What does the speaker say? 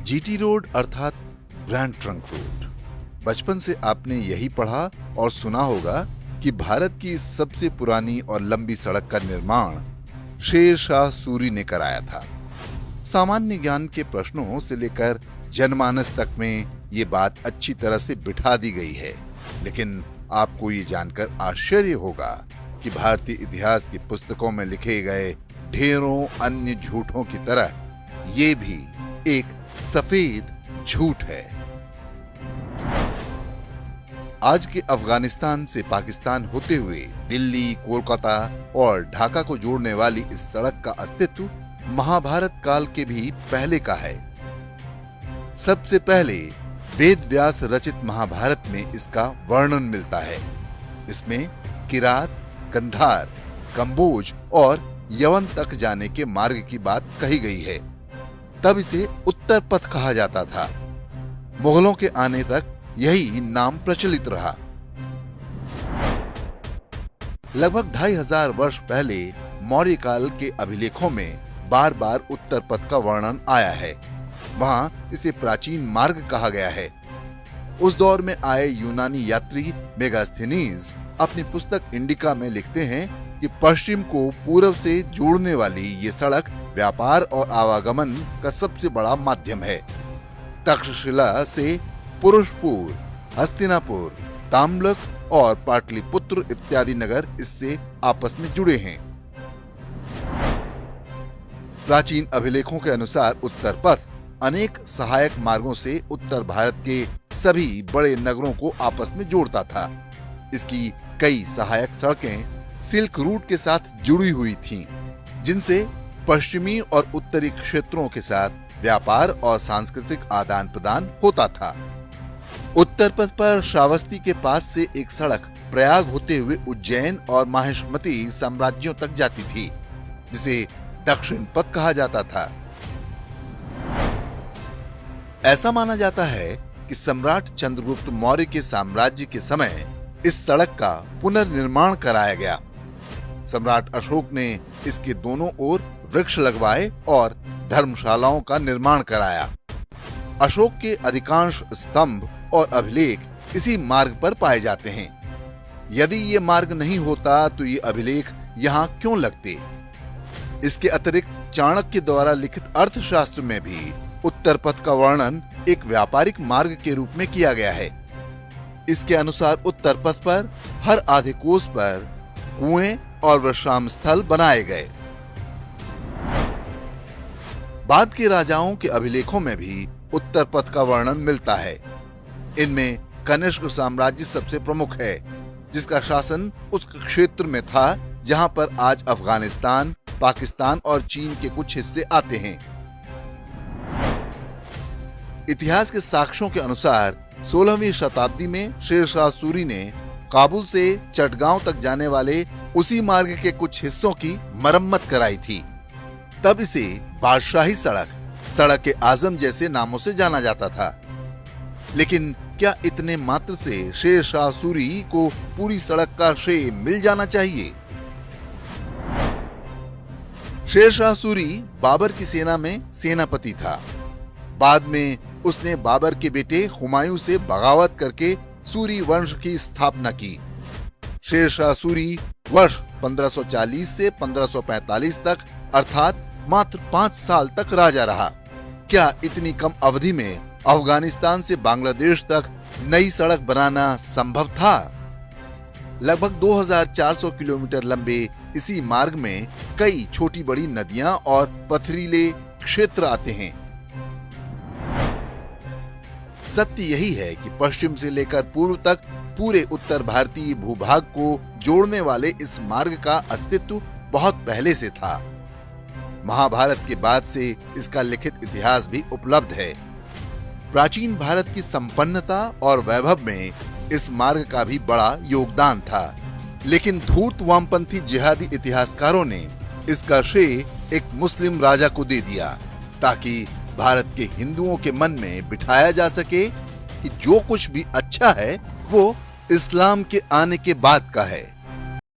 GT road अर्थात grand trunk road. बचपन से आपने यही पढ़ा और सुना होगा कि भारत की सबसे पुरानी और लंबी सड़क का निर्माण शेर शाह सूरी ने कराया था। सामान्य ज्ञान के प्रश्नों से लेकर जनमानस तक में ये बात अच्छी तरह से बिठा दी गई है, लेकिन आपको ये जानकर आश्चर्य होगा कि भारतीय इतिहास की पुस्तकों में लिखे गए ढेरों अन्य झूठों की तरह ये भी एक सफेद झूठ है। आज के अफगानिस्तान से पाकिस्तान होते हुए दिल्ली, कोलकाता और ढाका को जोड़ने वाली इस सड़क का अस्तित्व महाभारत काल के भी पहले का है। सबसे पहले वेद व्यास रचित महाभारत में इसका वर्णन मिलता है। इसमें किरात, कंधार, कंबोज और यवन तक जाने के मार्ग की बात कही गई है। तब इसे उत्तर पथ कहा जाता था। मुगलों के आने तक यही नाम प्रचलित रहा। लगभग 2500 वर्ष पहले मौर्य काल के अभिलेखों में बार बार उत्तर पथ का वर्णन आया है। वहां इसे प्राचीन मार्ग कहा गया है। उस दौर में आए यूनानी यात्री मेगास्थनीज अपनी पुस्तक इंडिका में लिखते हैं कि पश्चिम को पूर्व से जोड़ने वाली ये सड़क व्यापार और आवागमन का सबसे बड़ा माध्यम है। तक्षशिला से पुरुषपुर, हस्तिनापुर, ताम्लक और पाटलिपुत्र इत्यादि नगर इससे आपस में जुड़े हैं। प्राचीन अभिलेखों के अनुसार उत्तर पथ अनेक सहायक मार्गों से उत्तर भारत के सभी बड़े नगरों को आपस में जोड़ता था। इसकी कई सहायक सड़कें सिल्क रूट के साथ जुड़ी हुई थीं, जिनसे पश्चिमी और उत्तरी क्षेत्रों के साथ व्यापार और सांस्कृतिक आदान प्रदान होता था। उत्तर पथ पर श्रावस्ती के पास से एक सड़क प्रयाग होते हुए उज्जैन और माहिष्मती साम्राज्यों तक जाती थी, जिसे दक्षिण पथ कहा जाता था। ऐसा माना जाता है कि सम्राट चंद्रगुप्त मौर्य के साम्राज्य के समय इस सड़क का पुनर्निर्माण कराया गया। सम्राट अशोक ने इसके दोनों ओर वृक्ष लगवाए और धर्मशालाओं का निर्माण कराया। अशोक के अधिकांश स्तंभ और अभिलेख इसी मार्ग पर पाए जाते हैं। यदि ये मार्ग नहीं होता तो ये अभिलेख यहाँ क्यों लगते? इसके अतिरिक्त चाणक्य द्वारा लिखित अर्थशास्त्र में भी उत्तर पथ का वर्णन एक व्यापारिक मार्ग के रूप में किया गया है। इसके अनुसार उत्तर पथ पर हर आधे कोस पर कुएं और विश्राम स्थल बनाए गए। बाद के राजाओं के अभिलेखों में भी उत्तर पथ का वर्णन मिलता है। इनमें कनिष्क साम्राज्य सबसे प्रमुख है, जिसका शासन उस क्षेत्र में था जहां पर आज अफगानिस्तान, पाकिस्तान और चीन के कुछ हिस्से आते हैं। इतिहास के साक्ष्यों के अनुसार 16वीं शताब्दी में शेर शाह सूरी ने काबुल से चटगांव तक जाने वाले उसी मार्ग के कुछ हिस्सों की मरम्मत कराई थी। तब इसे बादशाही सड़क, सड़क के आजम जैसे नामों से जाना जाता था। लेकिन क्या इतने मात्र से शेर शाह सूरी को पूरी सड़क का श्रेय मिल जाना चाहिए? शेर शाह सूरी बाबर की सेना में सेनापति था। बाद में उसने बाबर के बेटे हुमायूं से बगावत करके सूरी वंश की स्थापना की। शेर शाह सूरी वर्ष 1540 से 1545 तक अर्थात मात्र 5 साल तक राजा रहा। क्या इतनी कम अवधि में अफगानिस्तान से बांग्लादेश तक नई सड़क बनाना संभव था? लगभग 2400 किलोमीटर लंबे इसी मार्ग में कई छोटी बड़ी नदियां और पथरीले क्षेत्र आते हैं। सत्य यही है कि पश्चिम से लेकर पूर्व तक पूरे उत्तर भारतीय भूभाग को जोड़ने वाले इस मार्ग का अस्तित्व बहुत पहले से था। महाभारत के बाद से इसका लिखित इतिहास भी उपलब्ध है। प्राचीन भारत की संपन्नता और वैभव में इस मार्ग का भी बड़ा योगदान था, लेकिन धूर्त वामपंथी जिहादी इतिहासकारों ने इसका श्रेय एक मुस्लिम राजा को दे दिया, ताकि भारत के हिंदुओं के मन में बिठाया जा सके कि जो कुछ भी अच्छा है वो इस्लाम के आने के बाद का है।